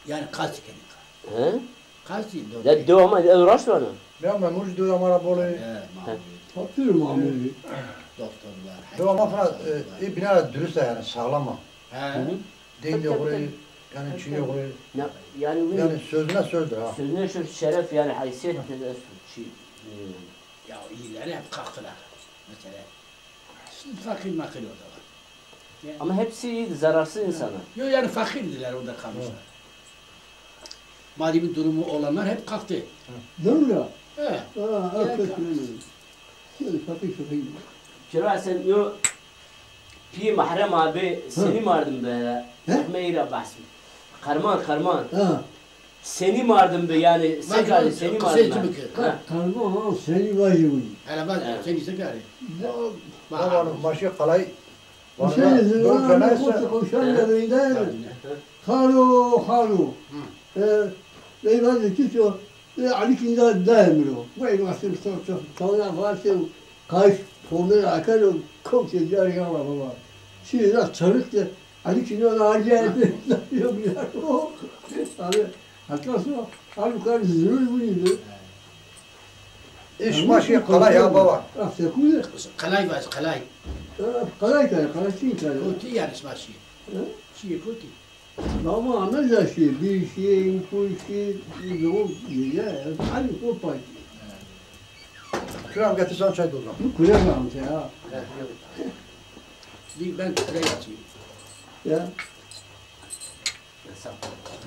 Yani kaç kendi. He? Kaç değil. Ya devamı uğraş var mı? Ben memur diyor ama bolu. Hatır mamuli. Doktorlar. Devamlı falan bina dürüst yani sağlam. He. Değil de orayı yani çiğ orayı. Yani Yani sözüne sözdür ha. sözüne şu şeref yani haysiyet şey. Ya iyiler hep kalktılar. Mesela. Şimdi fakir makir orada var. Ama hepsi iyiydi, zararsız insanlar. Yok yani fakirdiler orada kalmışlar. Maddi bir durumu olanlar hep kalktı. Değil mi ya? He. Hakikaten. Şöyle fakir fakir. Kira sen yo pi mahrem abi seni mardım be. Meyra bahsim. Karman. Ha. Seni mardım be yani sekali seni mardım. Karma seni vajibi. Hele bak sen ise gari. Babanın başı kalay. Bu sene zırhına koşu koşan yerinde. Halu. Eyvallah ki o Ali kinda daimlo. Vay nasıl sonra varsa kaç fonları akar o komşu yarıya var baba. Şimdi nasıl çarık da Ali kinda harcaydı. Yok ya. Abi hatta sonra halbuki zırh bu neydi? İş başı kalay ya baba. After kule. Kalay var, kalay. Kalay şey kalay. Kuti yani başı. Şey kuti. Ama ne zaşı bir şey, bu şey, yok ya. Hadi kopay. Şuram getirsen çay doldur. Bu kule varmış ya. Bir ben küre yatayım. Ya.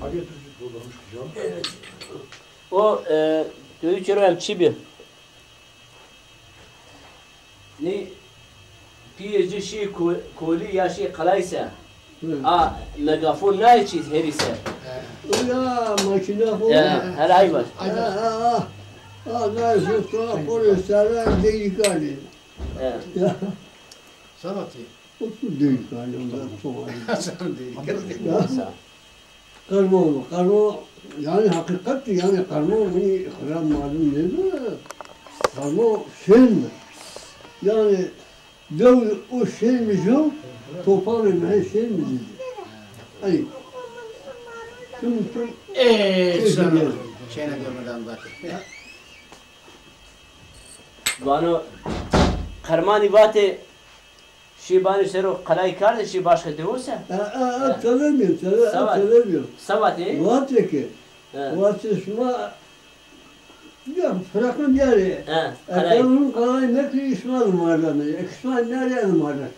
Hadi Türkçe doldurmuş kızım. O dövüş hem çibi. Ne piyeci şey koli ya şey kalaysa. Megafon ne çiz herise. Ya makine bu. Her ay var. Ne sonra polisler delikali. Ya. Sanatı. O su delikali ondan sonra. Sen değil. Karma yani hakikat yani karma beni ikram malum değil mi? Karma şeydir. Yani dev o şeymiş o toparlayan şeymiş. Ay. Şimdi Sana. Şeyine görmeden bak. Bana karmani vate şibani sero kalay kardı şi başka diyorsa. Söylemiyor. Savati. Vateke. Vateke şuna ya bırakın yani. Kalay. Onun kalay ne ki İsmail numarlarını. İsmail nereye numarlar?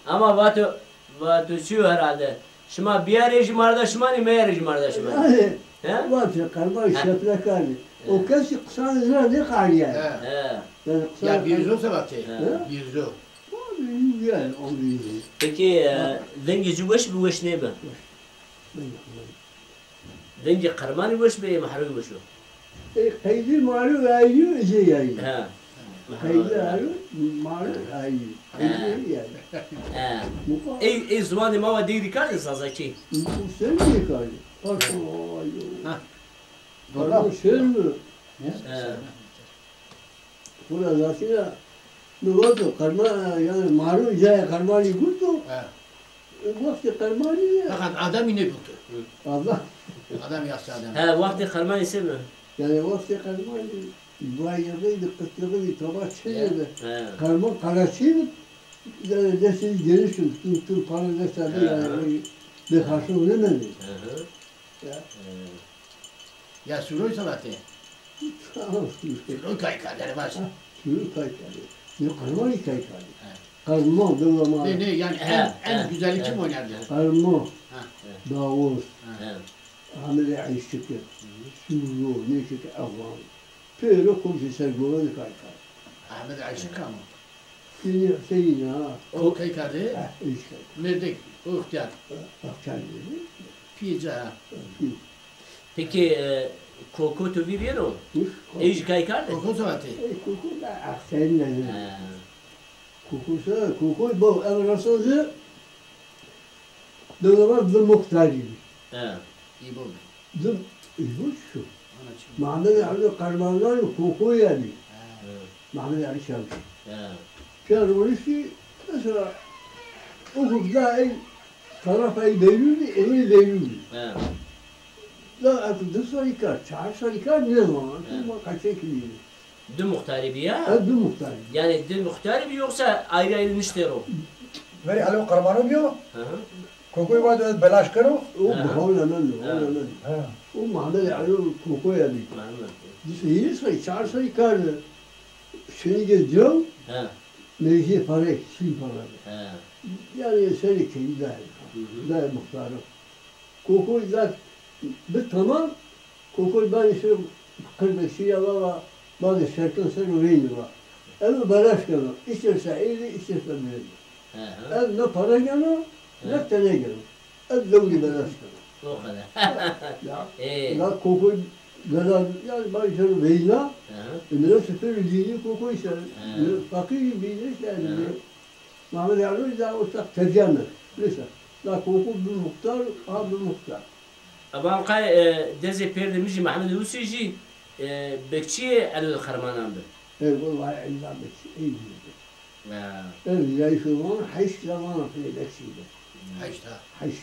Ama vatu şu herhalde. Şuma bir rejimlarda şuma ne meğer rejimlarda şuma. Yani vateke karma işletle kardı. O kesi kısa zira ne kar yani. Ya bir yüz olsa bak bir yüz o. Yani onu iyi. Peki dengi وش بوش نيبه dengi karmani وش be mahrum وشو Kaydı malu ayı şey yani. ha Kaydı ayı malu ayı. اي زماني ما ودي ريكارد صازاكي Sen mi kaydı? Ha. Doğru sen mi? Burada zaten ne oldu? Karma yani malu jaya karmani buldu. Vakti karmani ya. Fakat adam yine buldu. Allah. Adam yaşlı adam. ها وقت karmani اسمه Yani vakti karmani bayırıydı, kıtlığıydı, tabak şeydi. ها Karma karasıydı. Yani desin gelişim, tüm para desendi yani bir karşı ölemedi. Ya sürüyorsa bak. Tamam, Sürüyor kayıkları var. sürü kayıtları. Ne karma kayıtları. Karma, dövama. Ne yani en güzeli kim oynardı? Karma, Ha. Davuz, ها Ahmet Ayşıkı, Suru, Neşik Afgan. Böyle komşu sergüveni kayıtları. Ahmet Ayşe Kamu. Şimdi şeyin ha. O kayıkları İşte, nerede? O ihtiyar. akçaydı. Piyca. Peki koku tu viriero ايش كاي كارد O kozavati. Kuku da akçaydı. Kuku bu emrasızı dövama bir muhtarıydı. İyi buldu. Dım, bu şu. Ona için. Mahmud Ali Karmanlar kuku yani. Mahmud Ali Şamsi. Teröristi mesela hukukta taraf ay devrimdi, evi devrimdi. لا أكو 2 شركات 4 شركات نظام ما kaçak gibi. Dü muhtari bir ya. Hadi muhtar. Yani dü muhtari bir yoksa ayrı ayrılmışlar o. Veri alo karmanı diyor. Hı hı. Kokuyu var belaş karo. O بحاول أمنه أنا Ha. o mahallede alıyor kokuya bir. Yeni sayı 4 şarikar seni geziyorum. He. Mevzi para, sil para. He. Yani seni kendi der. Der muhtarı. Kokuyu da bir tamam. Kokuyu ben işte 45 yıllara bazı şarkın sen öğrendi var. Ev belaş kanı. İsterse iyiydi, isterse böyle. He. Ev ne para kanı, ne tane kanı. Ev devri belaş kanı. O kadar. Ya, Ya. kokuyu kadar yani ben şöyle veyna. Hı. Ömrüm sefer dini koku işte. Fakir gibi yani. Mehmet Ali da ortak tezcanlı. Neyse. La koku bir muhtar, abi muhtar. Ama kay deze perde miji Muhammed Husici bekçi alül karmanan be. Vallahi illa bir şey. Ya. Ya şu zaman hiç zaman fiyedesiyle. İşte. Hiç.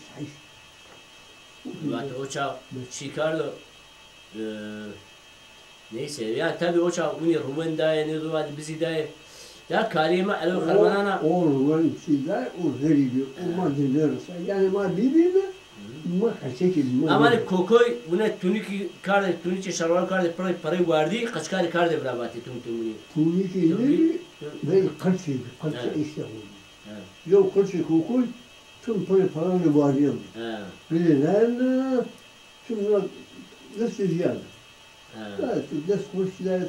Vat o çağ Chicago neyse ya tabi o çağ uni Rumendaye ne duvardı bizi de ya kariyeme alül karmanana O ruvan şeyler o veriyor. O maddelerse yani ma birbirine ma kaçak ilmi. ama ne kokoy buna tuniki karde tuniçe şarval karde parayı vardı kaç karde karde bravati tuni. Tuniki ilmi ve kaçı işte o. Yok kaçı kokuy tüm paranı varıyor. Bilen şunlar nasıl yani? Evet, 10 kuruşlar, 10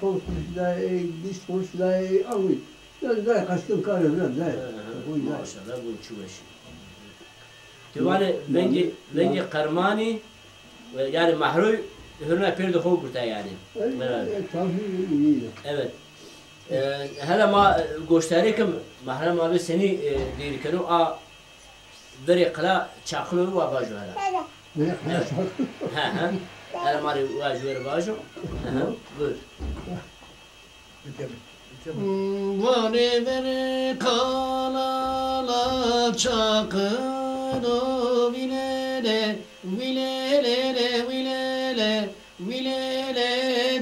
kuruşlar, 20 kuruşlar, ama yani daha kaçtım karı biraz daha. Maşallah bu çuvaş. Tevane lengi karmani yani mahruy hürne perde ho kurta yani. Evet. Hala ma gösterikim mahrem abi seni dirikenu a veri kala çaklı ve baju hala. Ha. Hala mari baju ver baju. Buyur. Vane vere kalala çakıno vilele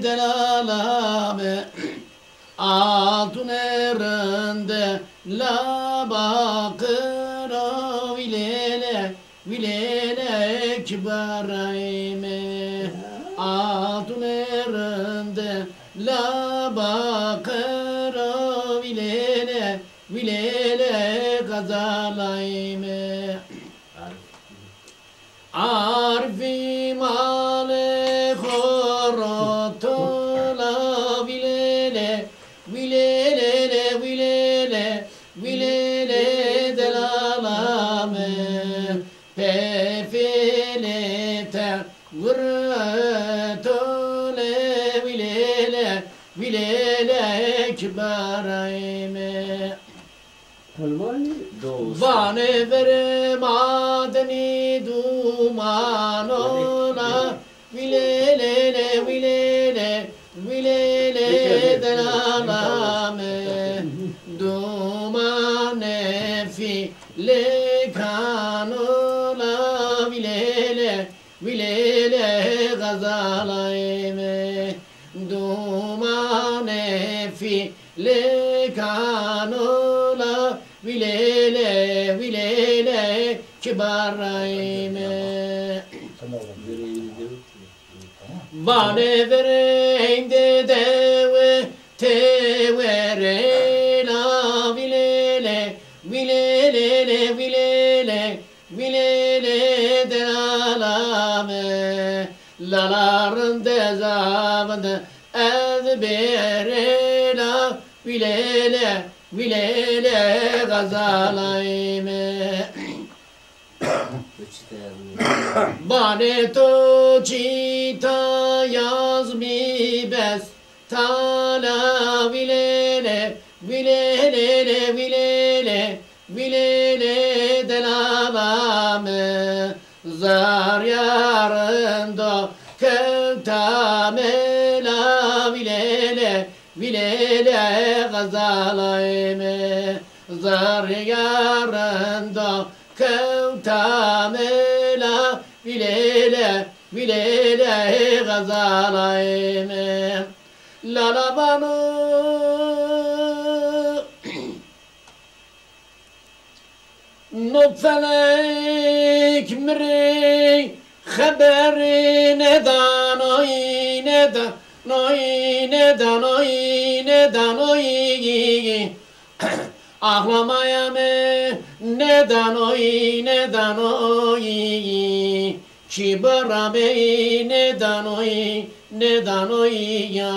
delalame altın erinde la bakıro vilele kibarayme altın erinde la bakıro vilele gazalayme arfi male horotola vilele delalame pefilete vurtole vilele kibarayme vane vere madeni dumanona vilele delalame dumane file kanola vilele gazalayme dumane file kanola vilele kibarayme vane verende deve tevere la vilele delalame laların dezavında ezbere la vilele gazalayme bane to çita yazmi bes tala vilele delalame zar yarında kevtame la vilele gazalayme zar yarında kevtame la vilele gazalayım. Lala banu Nutfelek mri haberi nedan oy nedan oy nedan oy nedan oy ağlamaya mı nedan oy nedan oy kibara bey nedan oy nedan oy ya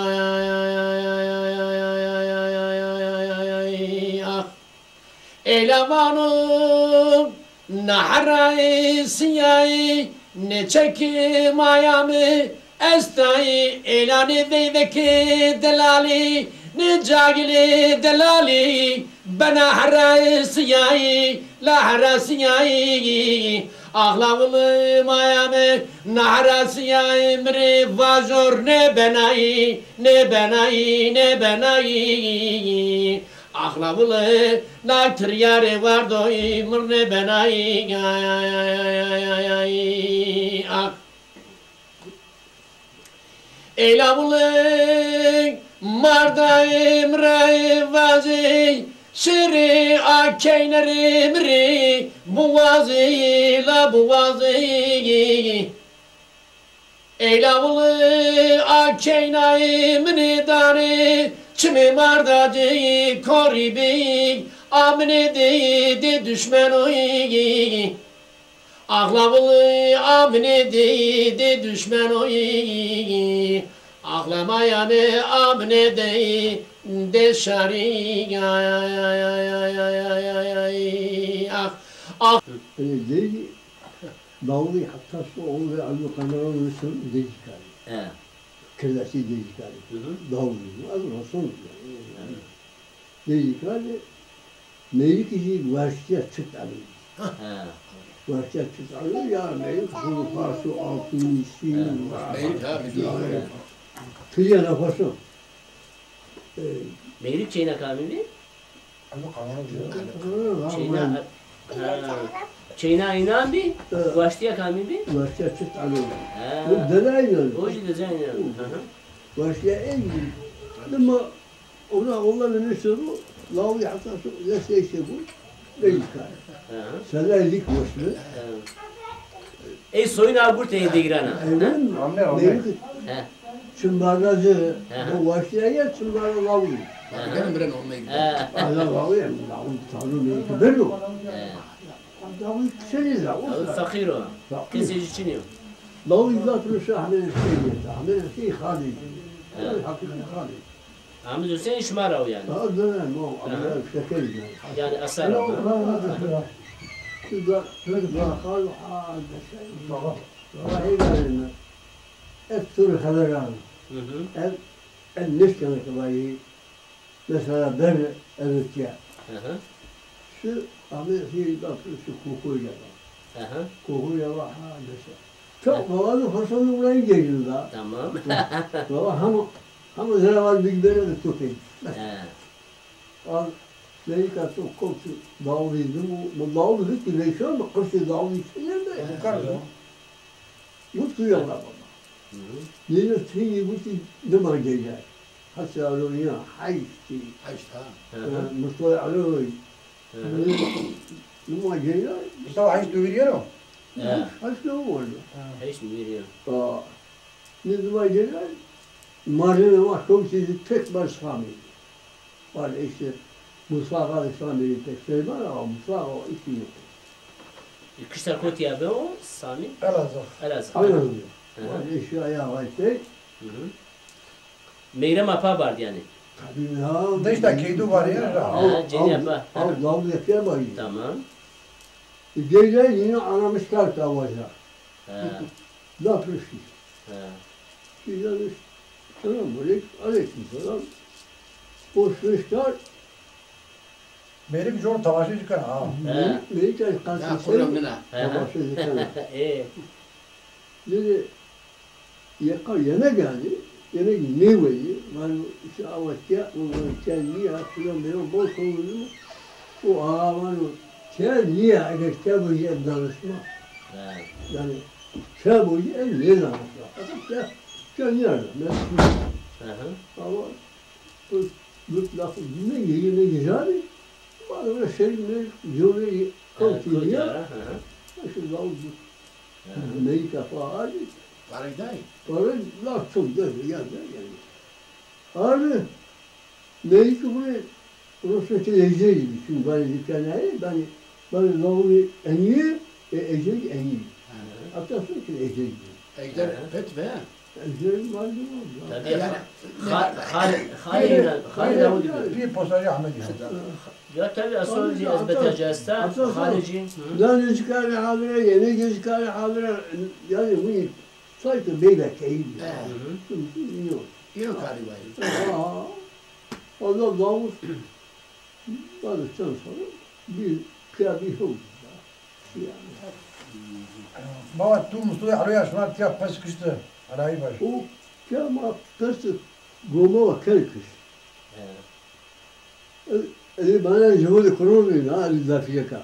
Elevanım nahrayı siyayı ne çekim ayamı estayı elani veydeki delali ne cagili delali bana harayı siyayı lahra siyayı ağlavılım ayamı nahra siyayı mri vazor ne benayı ne benayı ne benayı Ahlavılı naktır yare var doy mırne benay ah Eylavılı mardayım ray vazi şiri akeynerim ri buvazi la buvazi Eylavılı akeynayım nidari Çimi mardacı koribi amne de düşman oy Ağlavılı amne de düşman oy Ağlamaya ne amne de şari Dedi, Davli hatta şu oğlu ve Allı Kanar'ın Resul dedikleri. Kellesi dedikleri. Davli, az Resul. Dedikleri, meylik işi varşıya çıt alıyor. Varşıya çıt alıyor ya, meylik kulu farsu altın isim. Meylik abi. Tüye nefası. Meylik çeyna kamili? Çeyna... Çeyna inan bi? Başlıya kamili? Varşıya çıt alıyor. Bu delayla. O yüzden dezayn yani. Varşıya en iyi. Ama onların ne soru? Lavli hatta şu leseyse bu. Dedikleri. Selaylik boşlu. Ey soyun abur teyze degrana. Evet. Çımbarlacı, bu başlığa gel çımbarlı lavli. Benim biren olmaya gidiyor. Allah lavli, lavli tanrım neyse ben o. Lavli kıseliz lavli. Fakir o. Keseci için yok. Lavli zatını şu ahmet şeyi, ahmet şeyi hali. Hakikaten hali. Ahmet Hüseyin şımara o yani. Dönem o, ahmet şekeriz yani. Yani asar o. Şurada hal hâde şey. Vallahi gayrına. Hep soru haber aldım. En nefkene kabayı. Mesela ben evet ya. Şu Ahmet Hüseyin bakıyor şu kokuyla bak. Kokuyla bak hâde şey. Çok babanın hoşlandı buraya geliyor da. Tamam. Baba ama zeraval bilgileri de tutayım. Al, neyi kaçtı o komşu dağlıydı bu dağlıydı ki ne şu an kırsı dağlıydı nerede? Bu duyarlar baba. Yine tüyü bu ki dımar gelir. Hatta alıyor hayşti. Mustafa alıyor. Dımar gelir. Mustafa hayş dövülüyor mu? Haşta o oldu. Hiç mi veriyor? Ne dımar gelir? Marjane var komşuyu tek başkanı. Var işte Mustafa Aleyhisselam'ı tek şey var ama Mustafa o iki yok. Kışlar kot ya be o Sami. Elazığ. Elazığ. Aynen öyle. Var eşyaya var şey. Meyrem apa vardı yani. Tabii ya. Da işte keydu var ya. Ceni apa. Lavlı yapıya var. Tamam. Gece yine anamış kart avacak. Ne yapıyorsun? Güzel. Selamünaleyküm. Aleykümselam. Boşmuşlar. Benim çoğun tavaşı çıkar ha. Melike Ya kalsın kurum sen. nina. Tavaşı çıkar. Dedi, yemek geldi. Yemek meyveyi. Var işte avaçya, o çelliği hatırlıyorum benim bol konuyu. O ağaman o çelliği geçti bu yer danışma. Yani şey boyu en ne zaman ya nerede? Ama bu lafı ne yine güzel. Bana şey ne yolu kontiya. Şu lavuz neyi kapağı Varık değil. Para laf çok da yani. Abi neyi ki burası eceydi. Şimdi ben hikayeyi ben lavuğu en iyi ecey en iyi. Hatta sonra ki eceydi. Ejder pet be. Ecey malum oldu. Tabii Halil Davud gibi. Bir postacı Ahmet ya. Ya tabii asıl ezbeteceğizse harici. Lan çıkar habire yeni çıkar habire yani bu sanki beyler keyif. Yok. Yok galiba. Allah davuz balıktan sonra bir kıyamet oldu. Baba tu mustu araya şuna tiyap pas kıştı. Arayı baş. O kıyamet pesi goma ve kelkış. Bana cevabı kurulmuyor ha lafiyaka.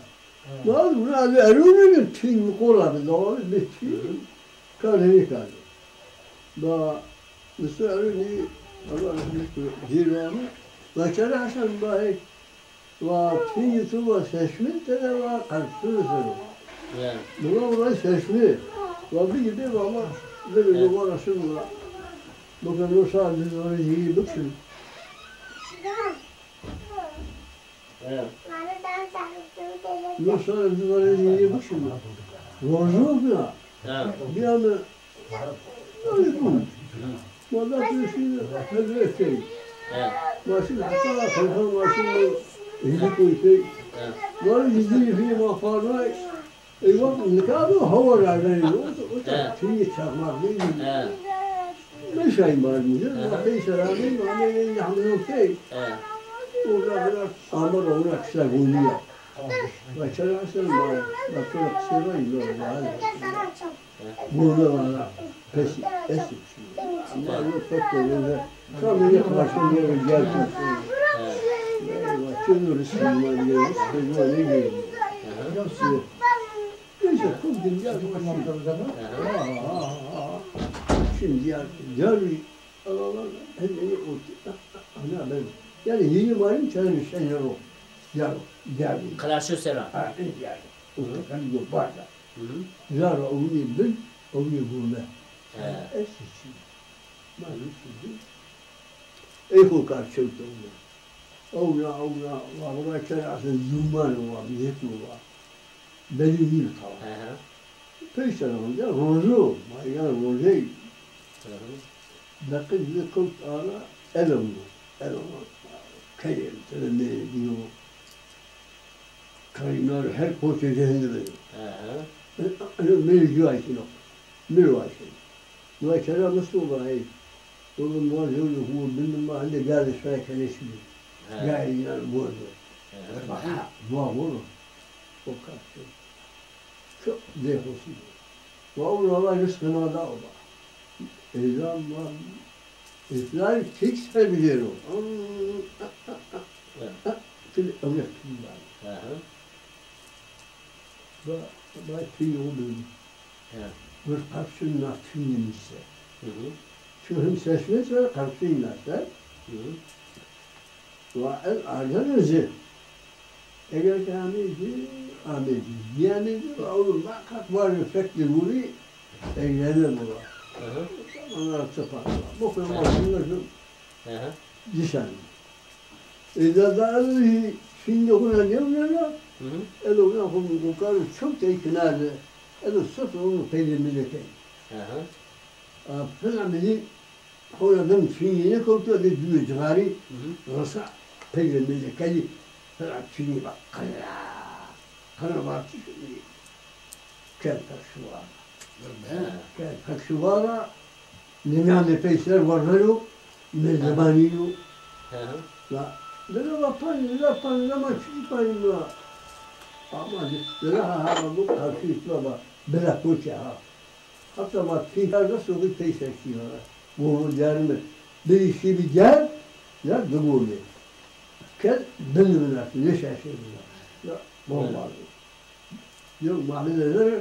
Bazı bunu abi arıyorlar tüm mukola davuz bitti. Karnı kaldı. Ba mesela ne Allah rahmet eylesin. Lakin Hasan Bey وفي ثم سشمت أنا وقرصوصه. والله سشمت وبيجي بيه والله بيجي ورا شنو ممكن نوصل للورجي بكسل. نوصل للورجي بكسل. وجوبنا. بيعمل ما يكون. ما ذا في شيء هذا شيء. ماشي حتى خلفه ماشي هذي كل شيء. ولا يجي فيه ما فارق. ايوه نكابه هو يعني في شغمار دي. مش هاي مالي ما في سلامي ما يعملوا شيء. ولا امر ولا كسبونيه. وكان حسن ما كان كسبان يقول هذا. ولا بس اسف. ما نفكر إذا كان يخرج من الرجال وكل رسم ما يرسم ولا يجي يصير ليش كل الرجال şimdi yarı Allah elini ana ben yani yeni varım çağırın sen yarı yarı Kılaşı selam. yarı ben yok barda yarı onu bil onu bulma eski ايكو كارشوتو اونا والله كان عشان زمان وبيتو بديل طبعا فيشلون ده روزو ما كان روزي لكن كنت انا الم كيل تلمي ديو كاينار هر كوتش جهنم انا ميل جاي كده ميل واحد وكان مسؤول هاي Oğlum var yolu bu bilmem mahalle geldi şuraya kalesini. Gayri yani bu oldu. Bu olur. O kaçtı. Çok defosu. Bu Allah rızkına da ola. Elham var. İflar fix biliyor o. Kıl öyle var. Bu tüy oldu. Bir kapsın natünümse. شوهم سشمت و قرصی نشد و الان زد اگر که آمیزی یعنی اول ما قط وارد فکر بودی اینا نبود آنها سپاه بخور ماشینشون دیشان اذا داری şimdi ona ne oluyor? Ona bunu kokar çok teknade. Sıfır onu peynirli key. فالعملي حول ضمن فيني كنت أجد جغاري رصع بين الملكي فلعب فيني بقى قنوات كان فكشوارة كان فكشوارة نميان فيسر ورلو من زمانيو لا لا بان لما شيء بان ما أما لا هذا نقطة في طلبة بلا كوشها hatta bak fikarda soğuk teşekkürler. Bu derme bir işi bir gel ya dubule. Kel bilmem ne şaşırıyor. Ya bomba. Yok mahalleler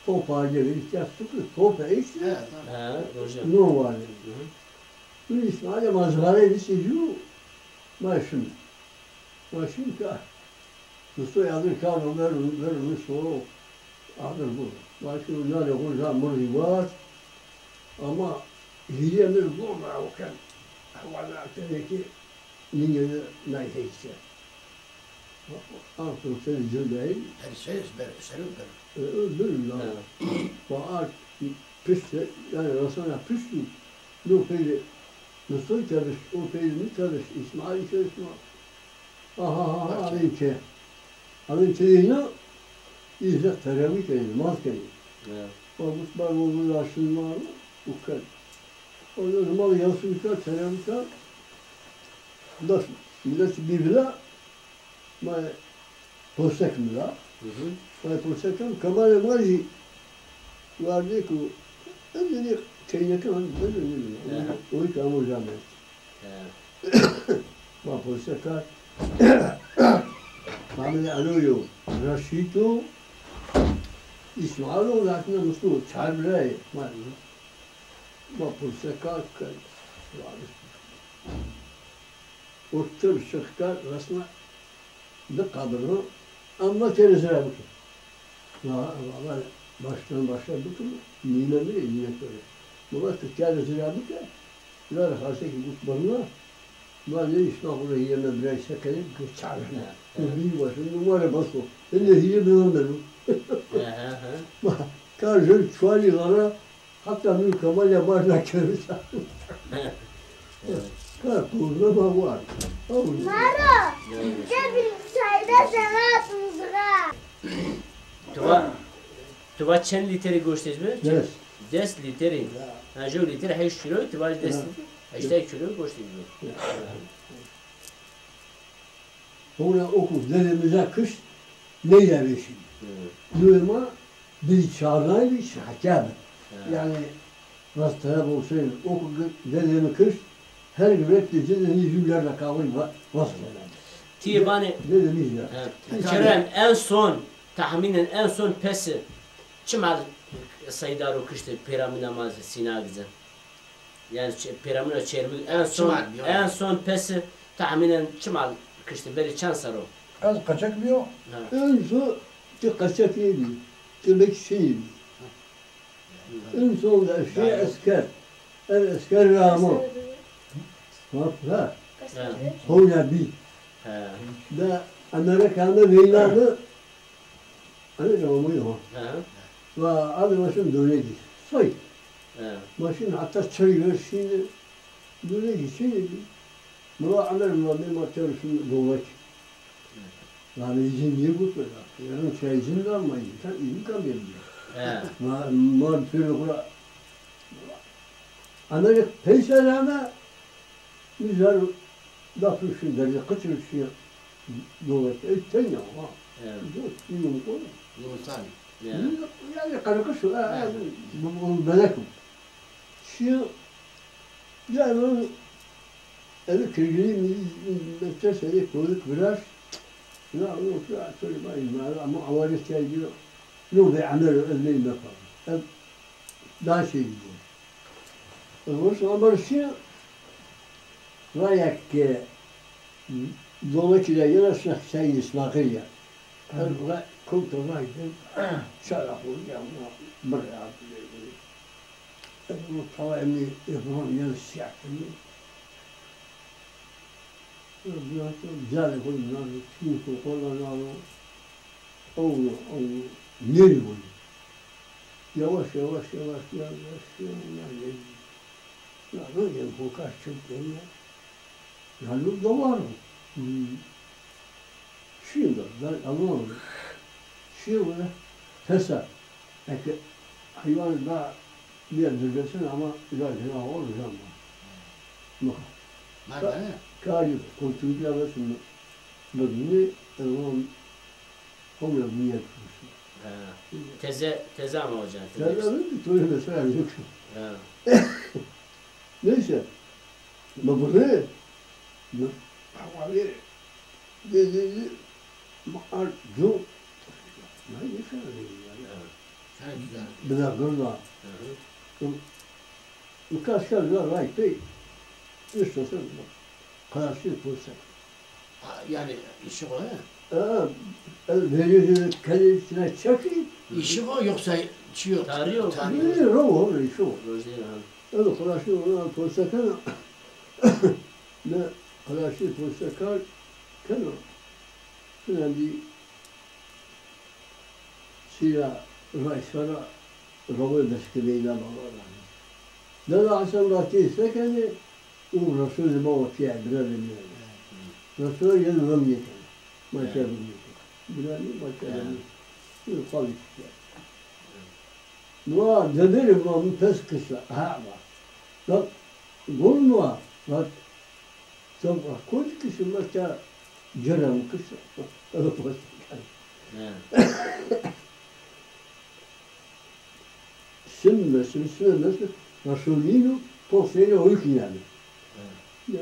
Topa gelip yaptık. Topa işte. Evet. Ha, Roja. Ne var? Bu İsmail'e mazgarayı seçiyor. Başım. Başım ka. Dostu yazır kavram ver onu soğuk. Adır bu. Başım yani hocam mırı var. Ama hiyemir zorla okan. Havada ki niyede neyse. Artık seni cüleyi Erseniz senin ben. öldürürler. Fakat pişti, yani rasana pişti. Ne peyli, nasıl çalış, o peyli mi çalış, İsmail çalışma. Aha, alinçe. Alinçe yine izah teravih edildi, mazkeni. Babus barboğlu yaşında var mı? Bu kadar. O zaman yansımışlar, teravihler. Das, millet birbirine, ma postek mi la? Mai postekam, kamar maji vardı ki, öyle çeynekam, böyle o kamu zaman. Ma postekar, Hamile alıyor, Raşito, İsmail'o zaten muslu, çarpıray, ma postekar, Orta şıkkar resmen de kabını ama terizine bakın. Ya valla baştan başa bakın. Nime mi? Nime böyle. Baba terizine bakın. Lar hası ki bu barına. Ben de işte oraya yerine biraz şekerim geçer. Bir başın numara baso. Ben de hiç bilmiyorum. Karşı çuvalılara hatta mülkamal yaparlar körüse. Kurma var. Maro, gel bilgisayarda sana atmışığa. Tuva çend literi goştez mi? Yes. 10 literi. Ha jo literi 8 kilo, tuva 10 literi. 8 kilo goştez mi? Sonra okul dedemize kış neyle beşin? Duyma bir çağrıyla şahkâb. Yani rastaya bulsaydı okul dedemi kış her gün reddedildi yüzümlerle kavga vasfeder. Tiyebani Dedemiz ya. Kerem en son tahminen en son pesi çimal sayıdar okuştu piramid namazı sinagizin. Yani piramid çerbi en son pesi tahminen çimal kıştı beri çan saro. Az kaçak mı yok? En son ki kaçak yedi. Demek şey yedi. En son da şey asker. El asker Ramo. Ha? Sonra bir. Da Amerika'da Veyna'da hani Ramo'yu ve adı başım dönedi. Soy. Başın hatta çayıyor şimdi dönedi. Şimdi bu Amerika'da bir maçarısın dolayı. Yani izin niye bu kadar? Yarın çay izin vermeyin. Sen izin kalmıyor. Mağdur kura. Amerika peyserame güzel dafışın derece kaçırışı dolayı. Sen ya ha. Yok konu. Yunusani. Yani karıkış bu belekum. Şu yani evi kirgili metresi koyduk biraz. Ya o kadar söylemeyin ama avare şey diyor. Ne be amel elleyin yapalım. Daha şey diyor. O zaman şey rayak ki dolayısıyla yarasına şey İsmail ya. Her kulturaydı. Şarap oluyor ama bırak. Bu tavayımı yapmam yanı siyahtını. Biraz güzel koydular. Çünkü koydular. Oğlu, neri koydu. Yavaş. Ya böyle bu kaç çıktı ya. Yalnız da var mı? Şimdi ben anlamadım. Şimdi fesat. Peki hayvan da bir öldüreceksin ama ileride olacağım. Nerede? Kârı kontrolü arasında bölümü komple bir yer kurmuşlar. Teze ama hocam. Sen bir türlü mesela yoksun. Neyse. Babası havali dedi mağar yok. Ne yaşadı ya? Ha güzel. Bina gırla. Birkaç kez var, vay bey. İstiyorsan karşı bulsak. Ha, yani işi o he. Veriyor kendisine çekip, İşi o yoksa çiğ yok. Tarıyor. veriyor o, şu. Rozayla ha. Evet, karşı ona bulsak ne karşı bulsak kano. Şimdi siya raisara robo deskileyla bağlar. Ne lazım rakiyse kendi o Resulü mavati bilelim yani. Resulü yanılım yeter. Maşallah yeter. Bilelim maşallah. Bu kalış ya. Nua dedim ama pes kısa. Ha var. Bak bulma. Bak sabah koç kişi mesela cerem kısa. Evet. Şimdi Resulü'nü posayla uyku yani. Ya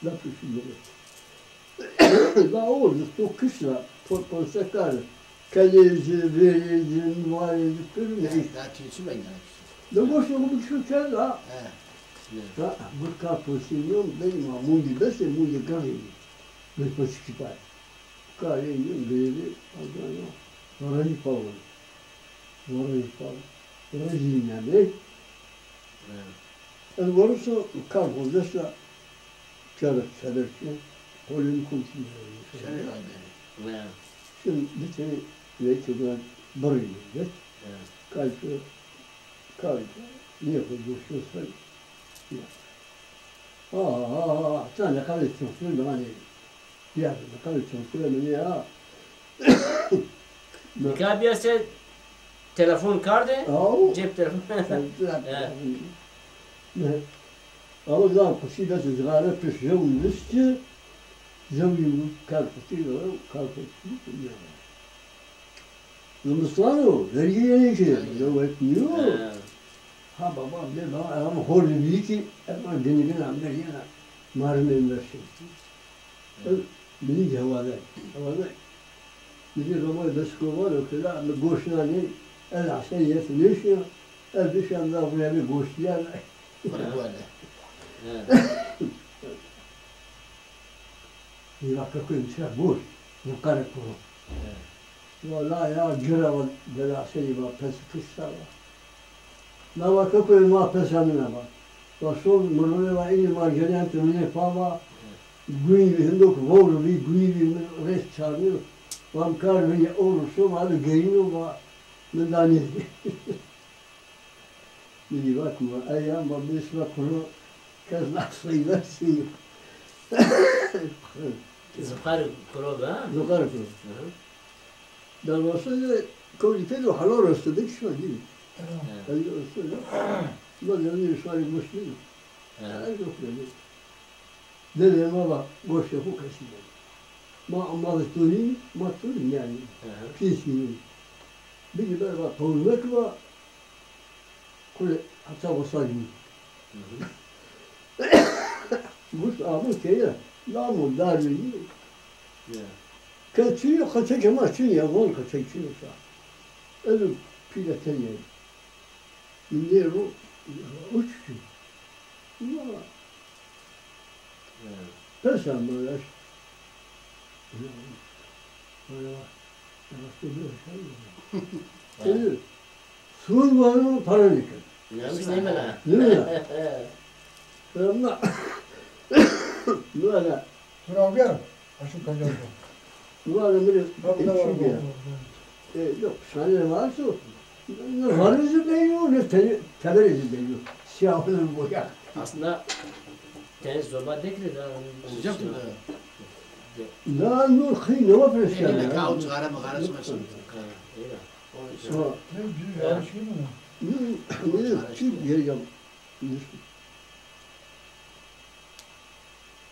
da düşünüyorum. La oldu tu kışla posakar. Kaleci, verici, muhalefet ne? Daha tüyüsü ben yani. Ne boş bir şey çöz ha. He. Bu kaposiyum benim amudi bese mudi gari. Bir poçuk çıkar. Kareyim böyle adana. Varayı falan. Varayı yani. El varsa karbonda çarık kolun kumşuyor. Şöyle abi. Şimdi bir tane vekiller barıyla kalp niye koyuyorsun sen ne kadar çok da hani diğer ne kadar çok da ya Nikah se telefon kardı. Cep telefonu. ama zaman kuşuyla zıgara pişiyor listçi zavim kalputiyle kalputiyle Yunuslar vergiye ki yapmıyor. Ha baba ne baba ama hor bir ki ama denizin Amerika'na marmel versin. Beni havada. Bir Roma deskovar o kadar ama goşnani el asay yesliyor. El bir anda buraya bir goş yer. Böyle. Bir vakit koymuşlar boş. Yukarı kuru. Valla ya cıra bela şeyi var, pes kışsa var. Na vakit koyma pesanına var. Rasul mırmırı var, ini marjane temine fava. Günü hindok volu bir günü res çağırıyor. Vankar bir olursa var, geyini var. Mendani. Bir bakma, ayağım var, bir isme kuru. Kız nasıl versin. Zuhar kuru ha? Zuhar kuru. Dalvası kavli o halor üstünde kişi var değil mi? Ali üstünde. Bu da bir şey Müslüman. Yok öyle. Dedim ama boş yapı kaçıyor. Ma turin, ma turin yani. Pisiyim. Bir gibi var, tavuk var. Kule hatta vasayım. Bu ama şey, namu darbi. Kaçıyor, kaçacağım açın ya, vol kaçıyorsa. Öyle pilete yer. Ne o? Uçtu. Valla. Peşan böyle. Böyle var. Nasıl bir şey yok. Suyun var mı para ne kadar? Yanlış değil mi lan? Değil mi? Ama böyle. Sonra gel. Aşık kaçacağım. Böyle bir Bak da var. yok, sana varsa varızı beğeniyor, ne telerizi beğeniyor. Siyahının boya. Aslında teniz zorba dekli de. Sıcak mı? Lan nur kıynama Ne presiyonu. kav çıkara mı karışmasın. Ne güzel yarış gibi mi? Ne kim geleceğim?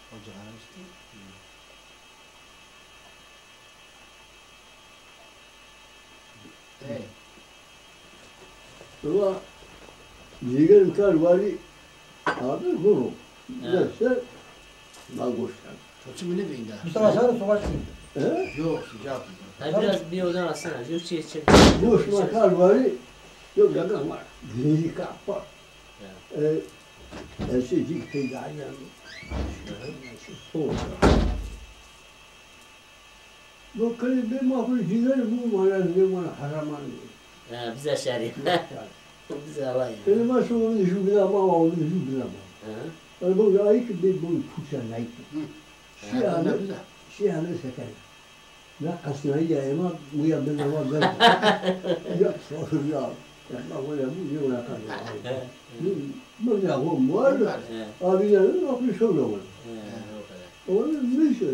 Hoca karıştı. Hey. Ama yeğenim kar vali abi guru. Neyse mal boşlar. Çocuğum ne beyinde? Mustafa Sarı savaş mı? He? Yok sıcak. Hayır biraz bir odan alsana. Bir şey çek. Boş makar vali yok ama geri kapar. Eşecik teyzeyen. Bu köyü bir mahvur gider bu bana haraman. Bize şerif. Bize alayım. Benim aşkımın şu bir ama oldu şu bir ama. Bu ayık bir bu kuşa layık. Şiyanı seker. Ne kasnayı ya ama bu ya ben ama ben. Ya sorun ya. Ya bu ya bu yola kalıyor. Bu ya bu var. Abilerin aklı şöyle olur. Onun ne şey?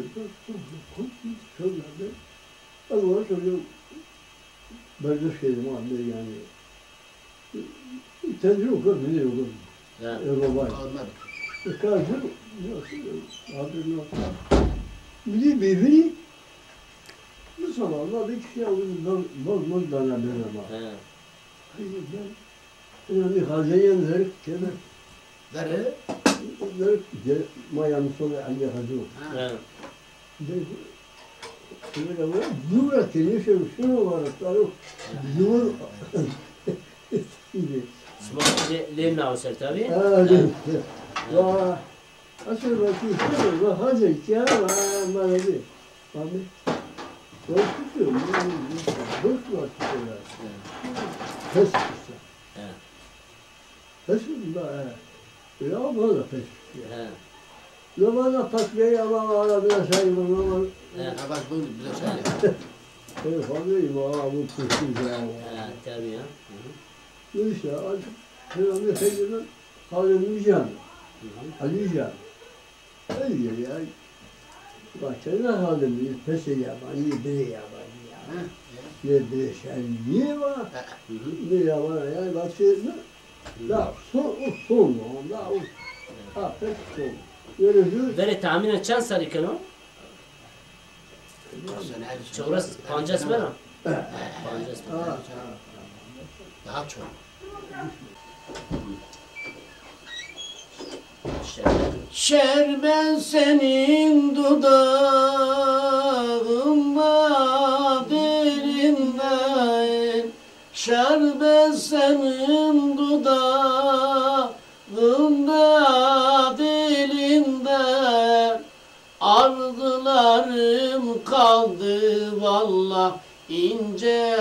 Şöyle. Allah söylüyor. Ben de şeyim anne yani. Tecrübe yok, biliyorum. Baba. Kaldı. Adı yok. Biri bu zamanlar bir kişi aldım, bol dana ben ama. Hayır ben, yani hazineyen verik keme. Verik, mayanın sonu anne hazır. Böyle var, dura tenişim şunu var, tarif, dur. Lem navser tabii. Evet. Vah. Asıl vakit şöyle, vah hazır ya, bana bir. Abi, ben tutuyorum, boş var tutuyorlar. Pes tutuyor. Pes tutuyor. Ya bana pes tutuyor. Ya bana patlıyor ama bana bir şey var. Bak bunu bize söyle. Ben fazlayım ama bu tutuyor ya. Tabii ya. Neyse, Peygamber Efendimiz'in Halil-i Ali-Can. Öyle ya. Bak sen ne halimiz? Pes yabani, bire yabani ya. Ne bire şenliği var. Ne yabani ya. Bak sen ne? La son, la o. Ha pes son. Böyle tahminen çan sarıken o? Çorası, pancas bana. Pancas bana. Daha çok. Şerben senin dudağında derinden, şerben senin dudağında dilinden, arzularım kaldı vallah ince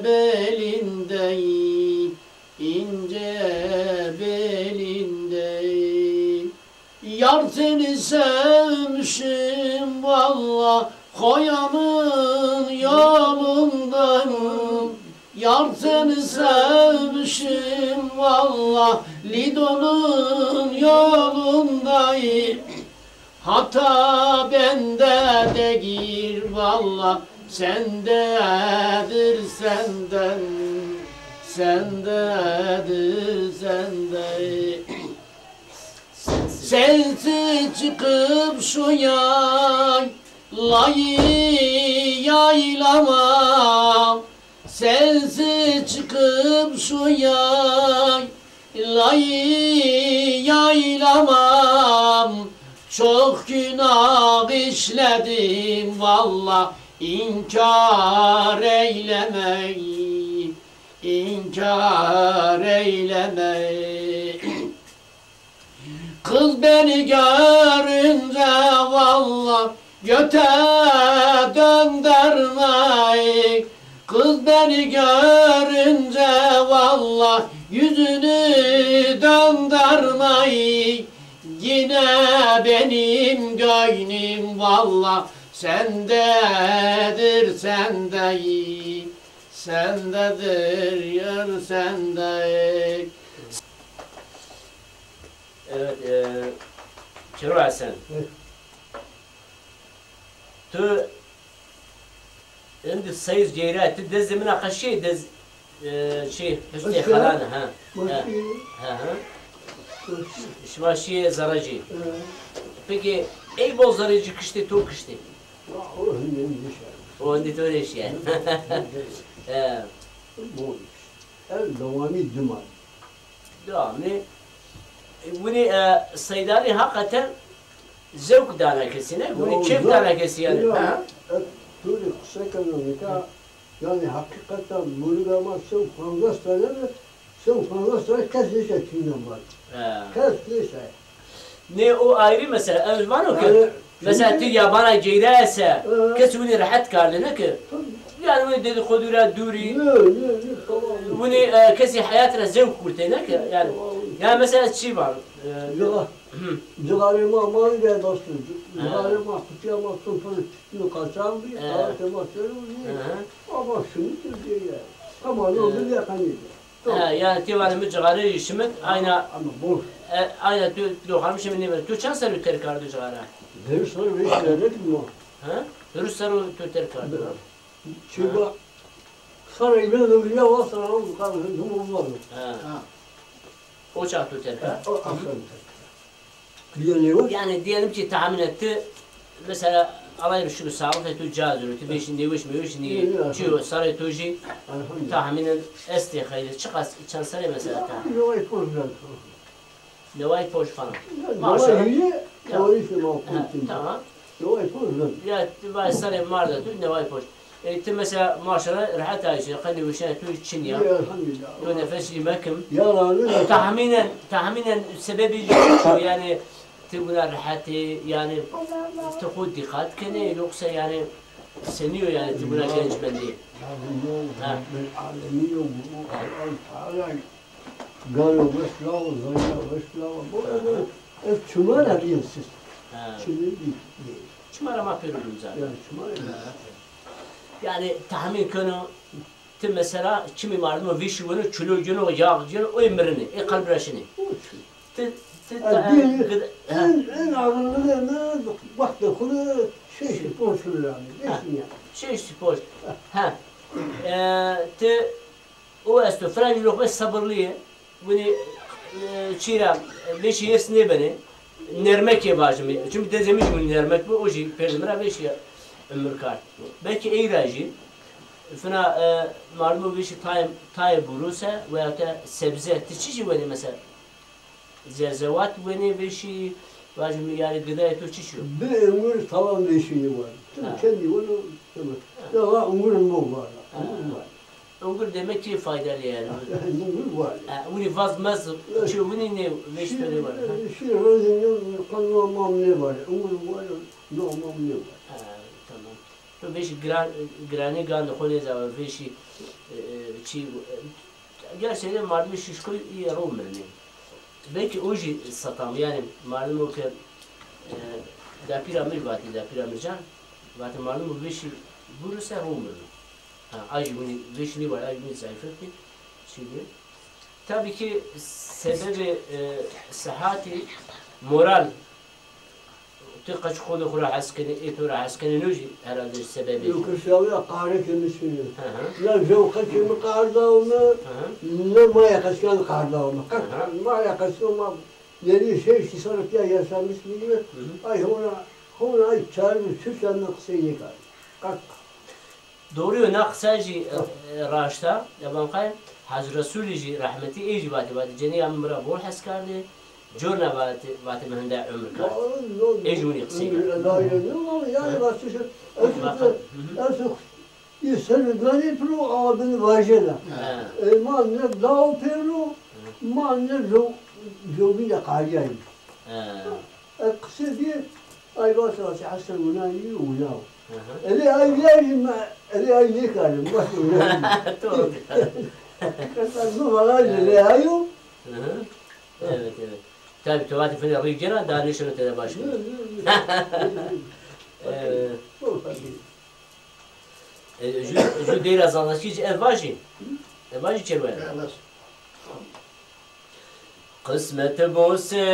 belinde, ince belinde. Yar seni sevmişim valla koyanın yolundayım. Yar seni sevmişim valla Lido'nun yolundayım. Hata bende değil valla sendedir senden. Sendedir sende. Sensiz çıkıp şu yaylamam, sensiz çıkıp şu yaylamam. Çok günah işledim valla inkar eyleme, inkar eyleme. Kız beni görünce valla göte döndürmeyin. Kız beni görünce valla yüzünü döndürmeyin. Yine benim gönlüm valla sendedir sendeyim. Sendedir yar sendeyim. Evet, Kiro Hasan. Tu عند سيز جيرات تدز من أقشي دز شيء حسني خلانة ها ها شما شيء زرجي peki ey bol zarıcı kıştı tu kıştı o indi tu iş yani bu devamı cuma devamlı bunu saydari hakikaten zevk dana kesine bunu keyif dana kesi yani ha Turi kısa kanalında Yani hakikaten bunu ama sen fazla söyleme. Sen fazla söyle kesinlikle kimden var. Kesinlikle. Ne o ayrı mesela. Evet var o ki. Yani Mesela çünkü- Türkiye bana girerse Evet. kes bunu rahat kardı ne ki? Tabii. Yani bunu dedikoduyla duri. Ne tamam. Bunu kesi hayatına zevk kurtay ne ki? Yani mesela şey var. Cigarıma aman ve dostum. Cigarıma kutuya mahsun falan tütünü kaçan bir ağır temasları oluyor. Ama şunu diyor ya. Tamam oldu bir yakanıydı. Yani tivanımı cigarı işimi aynı Ama boş. aynı tu harmışım ne var? Tu çan sarı terkardı cigara. Deri sonra bir şey dedik mi? Ha? Dürüst sarı tu terkardı. Şimdi sarı ile de ya var sana o kadar dumurlar. Ha. O çağ tu terkar. O aslında. Biliyor Yani diyelim ki tahmin etti. Mesela alayım şu sağlık etu cazuru. Tu beşin deviş mi beşin çiğ sarı tuji tahminen esti hayır çıkas çan sarı mesela ta. Ne var problem? Ne var poş falan. Maşallah. Ne var işte Ha, mahkum. tamam. Ne var problem? Ya var sarı marda tu ne var poş. Tu mesela maşallah rahat ayşe khali vişan tu çin ya. Elhamdülillah. Tu nefes yemekim. Yalanı tahminen sebebi şu yani tebuna rahatı yani تاخد دقات كنه yoksa yani seniyor yani tebuna genç ben değil. بالعالمية والقرآن تعالى قالوا بس لا وزينا بس لا شمال الإنسس Ha. شمال Çımarama periyodum zaten. يعني شمال Yani tahmin konu te mesela kimi vardı mı vişivunu çülücünü yağcını o emrini kalbraşını. Te en ağırlığı ne vakti kulu şey boşluğu yani. Yani. şey spor. Ha. Te o esto falan yok ve sabırlıya. Bunu çira beşi yersine beni. Nermek yavaşım. Çünkü dezemiş bunu nermek bu oji perdemira beşi ömür kart. Belki eğracı. Fına marmu beşi tay burusa veya da sebze tiçici böyle mesela. Zerzevat beni beşi vacim yani gıda tu çişiyor. Bir ömür tavan beşiği var. Kendi onu tamam. Ya ömrüm bu var. Ömür demek ki faydalı yani. Ömür var. Bunu vazmaz, bunu ne veşteri var. Şey razıyım kanlamam ne var. Ömür var. Normam ne var. Tamam. To beşi grani gandı kone zaman beşi çi gerçekten malum şişko iyi romerne. Belki oji satam yani malum o ki da piramir var da piramircan. Vatı malum bu beşi burası romerne. Ay bunu beşini var ay bunu zayıflık şimdi. Tabii ki sebebi sıhhati moral تقش خود خورا حسكني إيتورا حسكني نوجي هذا السبب. يكشاوي قارك المسكين. لا جو خشي مقارضة وما لا ما يكشكان قارضة وما ما يكشكان ما يعني شيء صار فيها يا سامس مية أي هنا أي çağrı şu sen naqsayı kar. Doğru naqsayı raşta yaban kay Haz Resulü rahmeti ecibati badi ceni amra bol haskardı. جورنا بات من هندا عمر كار. إيجوني قصير. لا يعني بس أسف يسر غني برو عابن واجنا. ما نبلاو برو ما نرجو جوبي قاعدين. قصدي أي بس راسي حسن وناي وناو. اللي أي كان ما كان والله اللي هايو. Evet evet. Tabii tuvalete falan rıcana daha ne şöyle de başlıyor. Ju değil azanlaşıcı evvaji. Evvaji çevreye. قسمت بوسه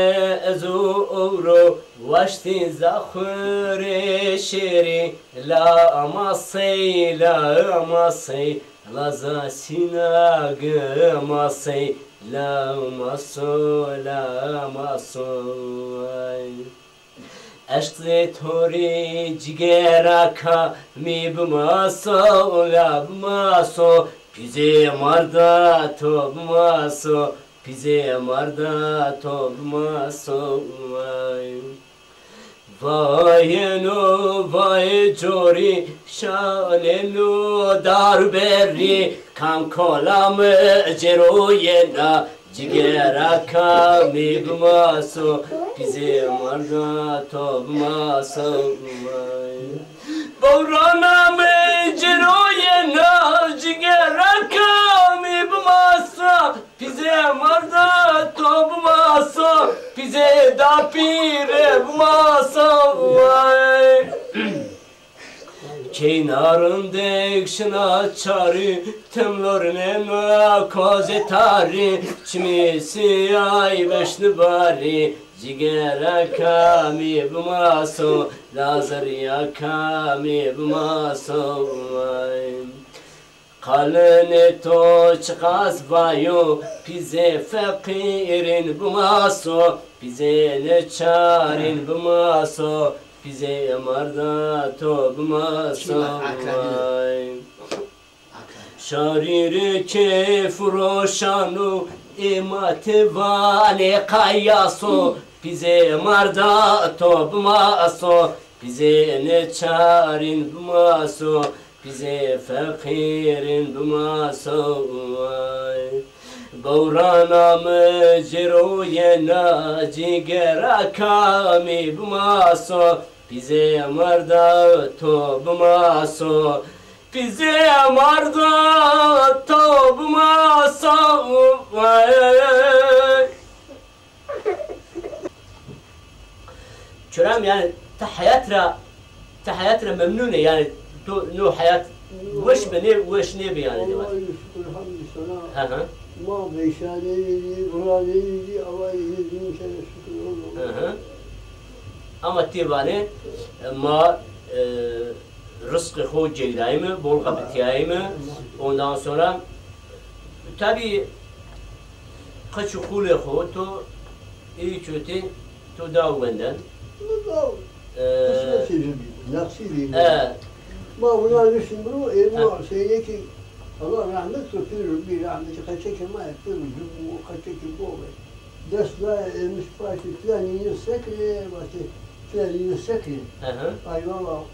ازو اورو واشتی زخوری شیری لا اماسی لا اماسی لا زاسینا گماسی لا اماسو لا اماسو اشتی توری جگرکا می بماسو لا بماسو پیزی مردا تو بماسو Bize marda tolma soğay Vayenu vay cori şanenu darberi kam kolamı ceroyena cigera kami bmaso bize marga tobmaso Bavrana me ceroyena cigera kami bmaso bize marga tobmaso bize da pire bmaso Kenarındek şına çarı temlorne koze tari çimisi ay beşli bari cigera kami bmaso lazar ya kami bmaso Kalene to çıkas bayo bize fakirin bmaso bize ne çarin bmaso bize marda to bmaso şariri ke froşanu imate vale kayaso bize marda to bmaso bize ne çarin bmaso bize fakirin bmaso Bavrana mı ceroyena cigera kami bmaso bize marda to bmaso bize marda to bmaso Çöram yani تحياتنا ممنونة يعني نو حياة وش بني وش نبي يعني الله يشكر الحمد لله ها ما بيشاني وراني الله يهديني شكر الله ama tibane ma rızkı ho ceydayımı, bol kabitiyayımı, ondan sonra tabi kaç kule ho to iyi kötü to davenden نقصي ما ولا نشمرو ما سيدي الله رحمة كثير ربي رحمة خشيك ما يكثر الجب وخشيك بوه دس لا مش باش ثاني السكر بس ثاني السكر أي والله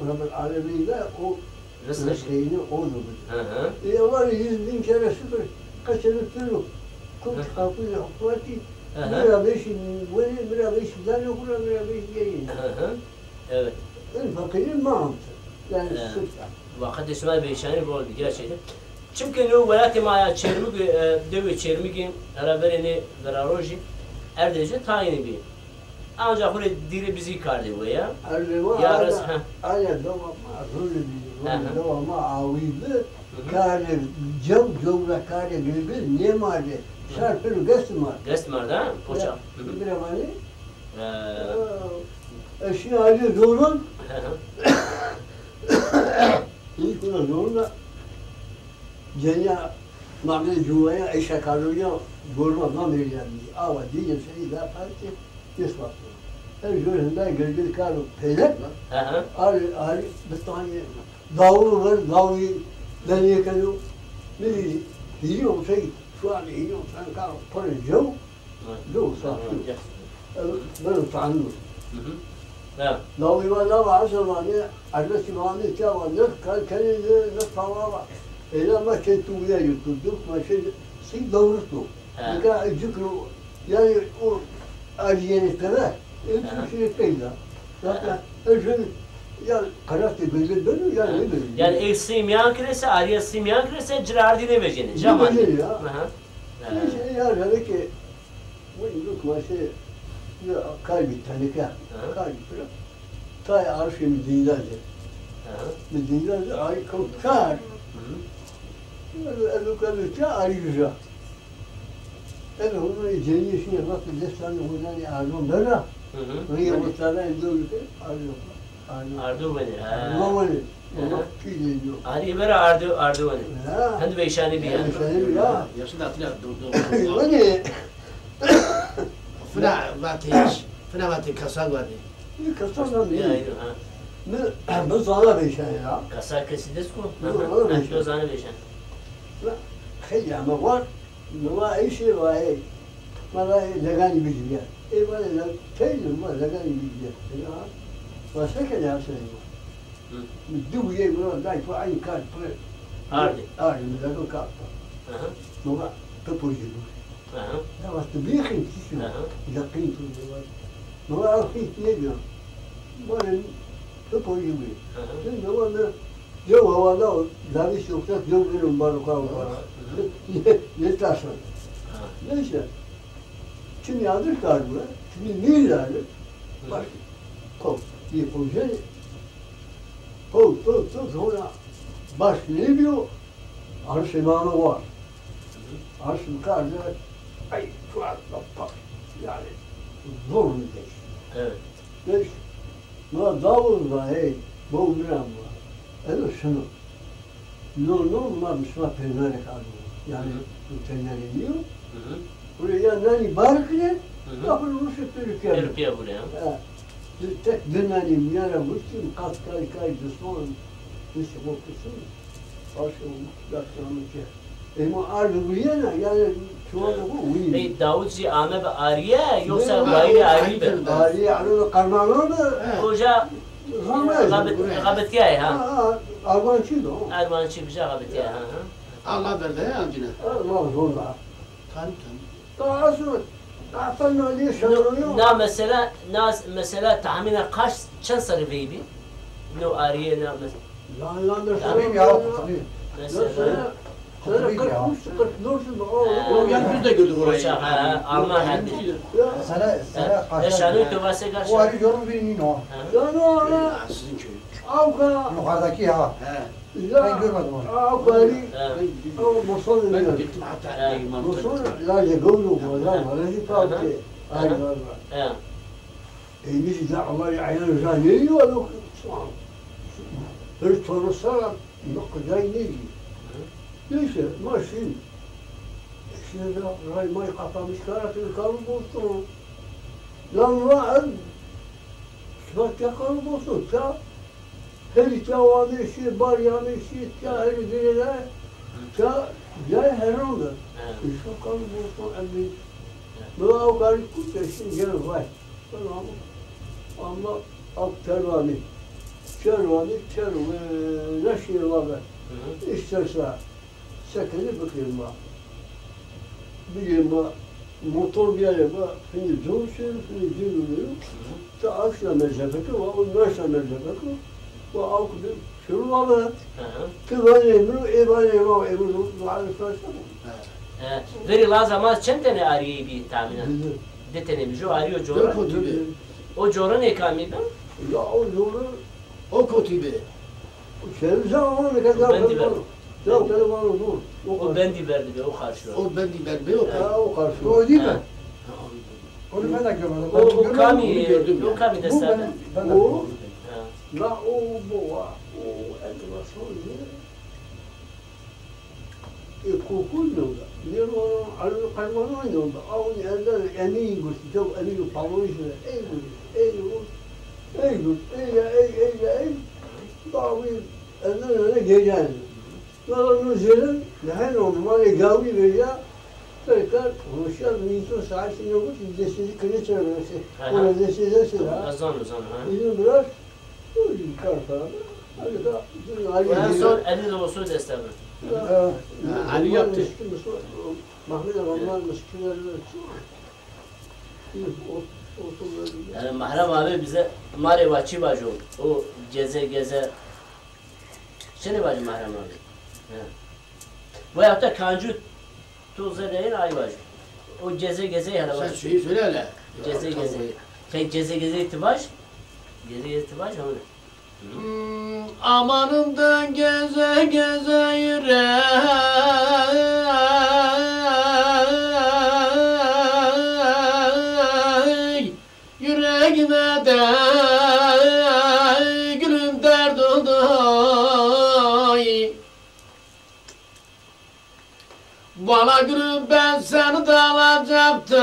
رب العالمين لا هو رزقين أولو يا الله يزين كذا شكر قشرت له كنت خافين أخواتي مرة بيش وين مرة بيش دانو مرة بيش جايين evet الفقيرين ما هم يعني السلطة وقت اسمه بيشاني بقول بيجي شيء çünkü o velayeti maya çermi devi çermi araberini veraroji erdece tayini bir ancak böyle diri bizi kardı bu ya yarız أنا دوا ما أظن دوا ما عاويد كان جو كان قلبي نيماري صار فيه Gestmar da poça براماني أشياء عليه زورون يكون زورنا جنيا معنا جوايا إيش كارويا غورما ما ميرياني أوا دي شيء لا فاتي يسوى الجور هندا قلبي كانوا بيلك على بتاني داور داوي لاني كانوا ملي يجيهم شيء شو يعني يجيهم كانوا طول الجو جو صار بنت عنه لو ما لا عشان ماني عرفت ماني كوا كان نطلع إذا ما كنت وياه يتدوك ما شيء سي دورته كان يذكروا يعني أجيال كذا أنت شيء كذا لكن أجل يعني قرأت بيجي بنو yani eksimyan krese arya simyan krese cirardine vecene zaman ya yani ki bu ilk maçı ya kalbi tanıka kalbi falan tay arşı midindaje midindaje ay kokar الوكالة عريجة أنا هو جاي شيء غلط لسه أنا هنا يعلم برا وهي مثلا يقول Ardu beni. ما ولد كذي Hadi bera ardu beni. Hadi beşani bir yani. Yaşında atıyor durdu. ولد Fına vatış. Fına vatı kasan vardı. كسرنا Ya من بس أنا بيشان يا Kasa kesides ko. Doğru. Gözane beşan. خير مغوار ما أي شيء وهاي Bana legan gibi gidiyor. Bana teyzem var legan gibi gidiyor. Başka ne yapsın? Du ye buna da ipo ay kar pre. Ardi. Ardi mi da ko kapta. Nova topoji bu. Da var tu bir şey kişi. Yakın tu var. Nova akit ne diyor? Bana topoji bu. Şimdi Nova da yo havada davis yoksa yo benim baruka var. Ne taşın? Neyse. Şimdi yazdık galiba. Şimdi neylerdi? Bak. Kop. Bir proje. Kop. Sonra baş ne diyor? Arş imamı var. Arş yukarıda. Ay şu an bak. Yani zor bir iş. Evet. Beş. Ma davul var hey. Bu miram var. Evet şunu. No ma misma penare kaldı. Yani bu penare diyor. Buraya nani barkı kapın Rusya Türkiye. Türkiye buraya. Tek dinlenim yara Rusya kat kay düşman. Neyse bu kısım. Aşkım yaksanım ki. Ama ardı buraya ne yani şu anda bu uyum. Ey Davutçi Ahmet Ariye yoksa gayri Ariye mi? Ariye arada karnanı da. Hoca Gabetiye ha. Armançıydı o. Ermançı bir şey Gabetiye ha. Allah verdi ya amcına. Allah zorla. Tabii. Daha sonra kapın öyle şanıyor. Na mesela tahminen çen sarı beybi? No Ariye na mesela. Tabii ya, tabii. Mesela. Sana 43-44'ün O yani biz de gördük orayı. Hoca ha Alman haddi. Sana Eşanı tövbesi karşı. Bu arı yorum birinin o. yani ona Ya sizin köy. avka Yukarıdaki ha. He. Ben görmedim onu. avkari Ha. ama muson Ben diyor. gittim hatta imam. Muson la ye gavlu var var hiç pavke. Ay var. Ha. Biz de Allah ayağını zanneyi var o. Bir sorusana nokta değil. Neyse maşin. Şimdi raymayı kapamış karatını kalıbolsun. Lan var. Sıvat ya kalıbolsun. Ya her çavanı işi, bar yanı işi, ya her birine. Ya her oldu. İşte kalıbolsun emin. Bu avgarı kutlaşın gene var. Tamam. Ama av tervani. Tervani, ne şey var be. İsterse sekeni bakayım bak. Bileyim bak. Motor bir yere bak. Şimdi zor şey, şimdi zor. Ta akşam mezhebeki var, ondan sonra mezhebeki. Bu avkudu. Şunu var be. Kıvan emru, evan emru, emru. Veri lazım çen tane Ariye bir tahminen. De tane bir jo Ariye Cora. Dört kotibi. O Cora ne kamil ben? Ya o zoru. O kotibi. Senin zamanı ne kadar Ben de var. Ya telefonu zor. O bendi verdi be o karşı. O ben değil ben yok. Ya o karşı. O değil mi? Ha. Onu ben de görmedim. O kami, onu gördüm ya. o kami Bu destabe. ben de O- görmedim. La o bu var. O enteresan kokulmuyorlar. Ne var? Arada karmanı oynuyorlar. Ağın elden emeği güçlü. Çok emeği pavlojları. Ey. Daha bir elden öyle geleceğiz. Ve onun üzerine ne oldu? Bana gavi veriyor. Tekrar konuşuyor. Minton saatini yok. Destesi kırı çevirmesi. Ona destesi ha. Azan ha. Bizim biraz yukarı falan. Hadi da En son 50 olsun destabe. Ali yaptı. Mahmut Rahman Müsküler'de Yani Mahrem abi bize mare vaçi bacı o geze şimdi bacı Mahrem abi. Bu hafta kancu tuzu değil ay bacı. O geze hele Sen bacı. şeyi söyle hele. Sen geze itibaş. Geze itibaş onu. Amanımdan geze yüreğime de gülüm dert oldu. Bana gülüm ben seni de alacaktım.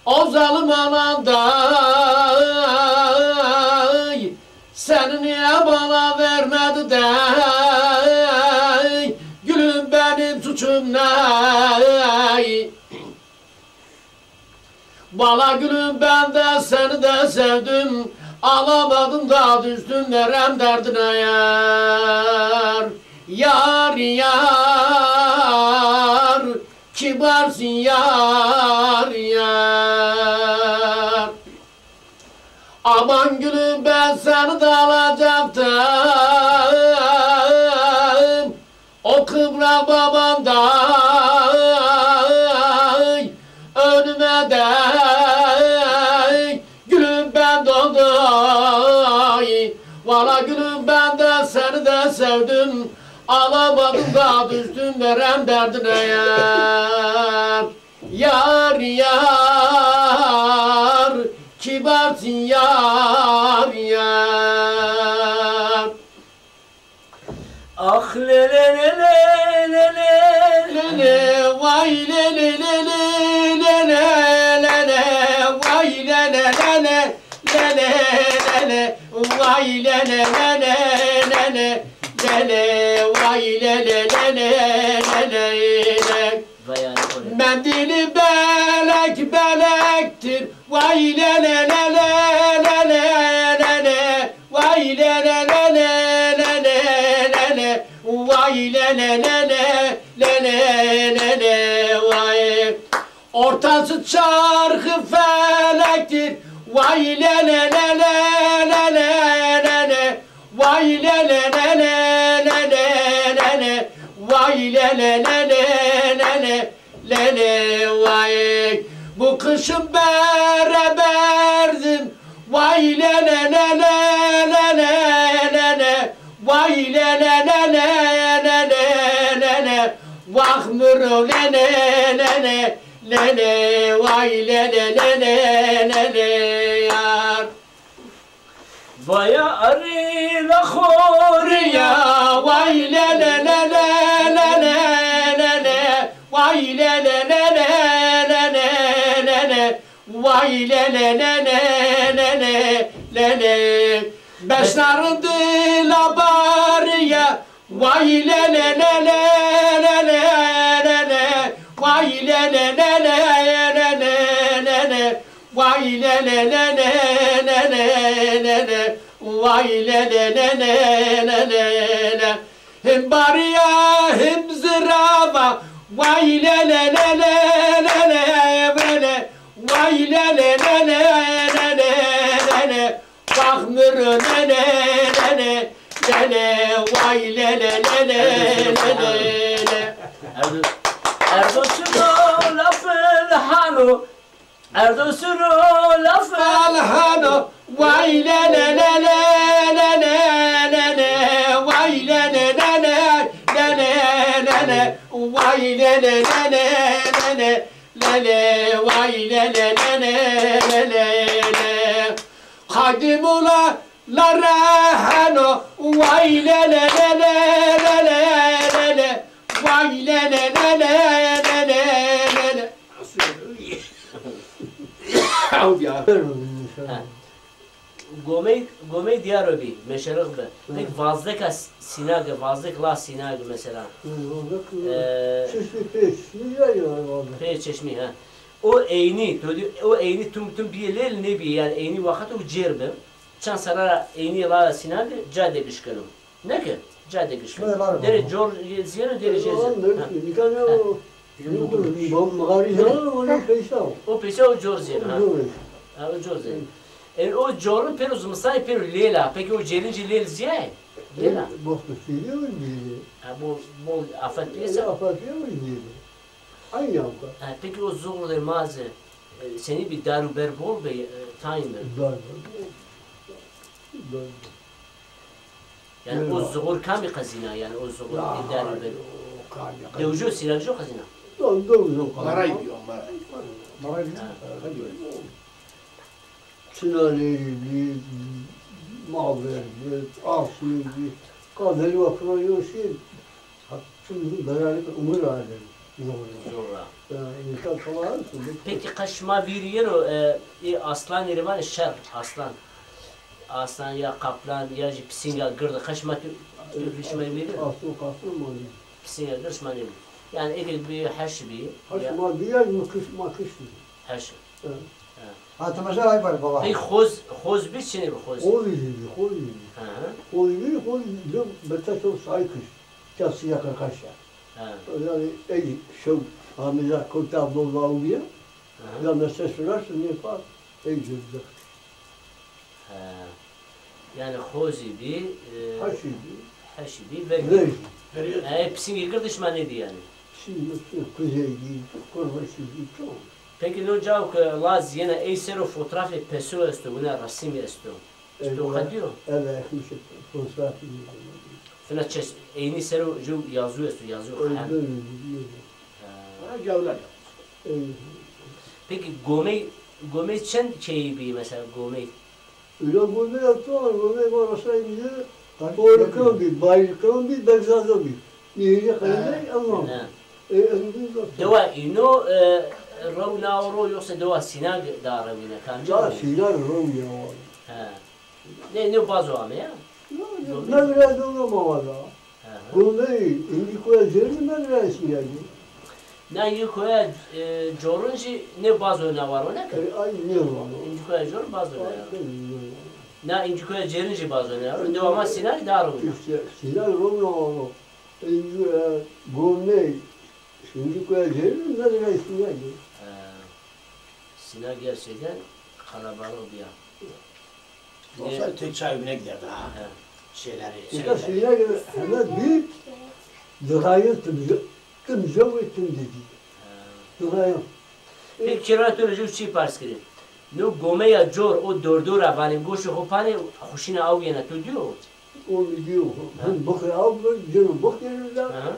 O zalim ananda seni niye bana vermedi de gülüm benim suçum Bala gülüm ben de seni de sevdim. Alamadım da düştüm verem derdine yar. Yar yar, kibarsın yar yar. Aman gülüm ben seni de alacaktım. O kıbra babamdan önüme de gülüm ben doldu. Valla gülüm ben de seni de sevdim. Alamadım da düştüm verem derdine yar. Yar yar, kibarsın yar yar. Ah le le le le le le Le le vay le le le le le le le le vay le le le le le le le le vay le le le le le le le le vay le le le le le le. Vay yani oraya. Mendili belek belektir. Vay le le le le le le le le. Vay le le le le le le le le. Vay le le le le le le le le. Vay. Ortası çarkı felektir. Vay le le le le le le le le. Vay le le le le le le le le. Vay le le le le le le le le vay. Bu kışın beraberdim. Vay le le le le le le le le. Vay le le le le le le le le. Vah mürü le le le le le le. Vay le le le le le le yar. Vaya arila khoriya. Vay le le le le le le le le. Vay le le le le le le le le. Vay le le le le le le le le. Beşlerindi labariye. Vay le le le le le le le le. Vay le le le le le le le le. Vay le le le le le le le le. Vay le le le le le le le. Hem bariya hem zırava. Vay le le le le le le le. Vay le le le le le le le le. Bak mürü le le le le le le. Vay le le le le le le le. Erdosunu lafıl hanu. Erdosunu lafıl Alhano. Vay le le le le le le le le. Vay le le le le le le le le. Vay le le le le le le le le. Vay le le le le le le le. Hadim ula la rahano. Vay le le le le le le le le. Vay le le le le le le le le. Av ya. Gomey Diyarbakır meşerik be. Peki vazdeka sinagı, vazdekla sinagı mesela. Çeşmi peş. Güzel ya vallahi. Pe çeşmi ha. O eyni tüm biyelel ne bi yani eyni vakit o cerbe. Çan sarara eyni la sinagı cade kışkırım. Ne ki? Cade kışkırım. Dere George Ziyano dere Jezin. Bir tane o. Bu mağarıcılar onun peşi al. O peşe o George Ziyano ha. Ha o George Ziyano. O George'un peru musay peru Lela. Peki o Celinci Lel Ziya? Lela. Bosna Sivri oynuyor. Ha bu afet piyasa. Afakya oynuyor. Aynı yapı. Ha peki o zorlu maze seni bir daru berbol be timer. Yani o zor kami kazina yani o zor daru berbol. Devjo silahjo kazina. Doğru. Maray diyor, maray. Maray Çınareli, Mağberli, Asili, Kaderi Vakroyoşin, Hattın beraber umur alemi. Zorla. İnsan kalan Peki kaşma bir yer o aslan yeri var şer aslan. Aslan ya kaplan ya pisinga gırdı kaşma tüfüşme verir. Aslı mı? Pisinga gırşma verir. Yani ekil bir haş bir. Haş ma diğer mıkış makış. Haş. Hatta mesela ay var baba. Peki hoz bir çene bir hoz. Hoy hoy. Ha. Hoy diyor beter çok saykış. Kasıya kakasya. Ha. Yani ey şu Hamza Kota Bolvauya. Ya mesela surarsın ne fark? Ey cüzde. Ha. Yani hozi bir haş bir ve Verir. hepsini gırdışma ne diye yani. Şimdi kuzeydi, korvaşı çok. Peki no cevap laz yine eysero fotoğrafı peso esto buna rasimi esto. İşte diyor. Evet, işte fotoğrafı. Fena çes eyni sero jo yazıyor esto yazıyor. Ha, gavlar. Peki Gomey çend şeyi bir mesela Gomey. Öyle Gomey yaptılar, Gomey var aşağıya. Doğru bir, bayram bir, bezazı bir. Niye kaldı anlamam. Deva ino ro yoksa deva sinag daravine kanca. Ya şeyler rom ya. Ha. Ne bazo ama ya. Ne biraz olma valla. Gomey, indi koyacağını ben resim yani. Ne yukoya jorunji ne bazo ne var o ne ki? Ay ne var? İncikoya jor bazo ne? Na incikoya jerinji bazo ne? Deva ama sinag daravine. İşte şeyler rom ya valla. Gomey, şimdi koyacağını ben resim yani. Sinag gerçekten kalabalık bir yer. Olsa tek çay evine giderdi ha. Ha. Şeyleri. İşte şeyler hemen bir durayı tımcam ettim dedi. Durayı. Peki kiratörü çi pars kiri. No gomeya jor o dordora valim goşu hopane hoşina av yana tu diyor. O diyor. Ben bakıyor abi canım bakıyor da. Ha.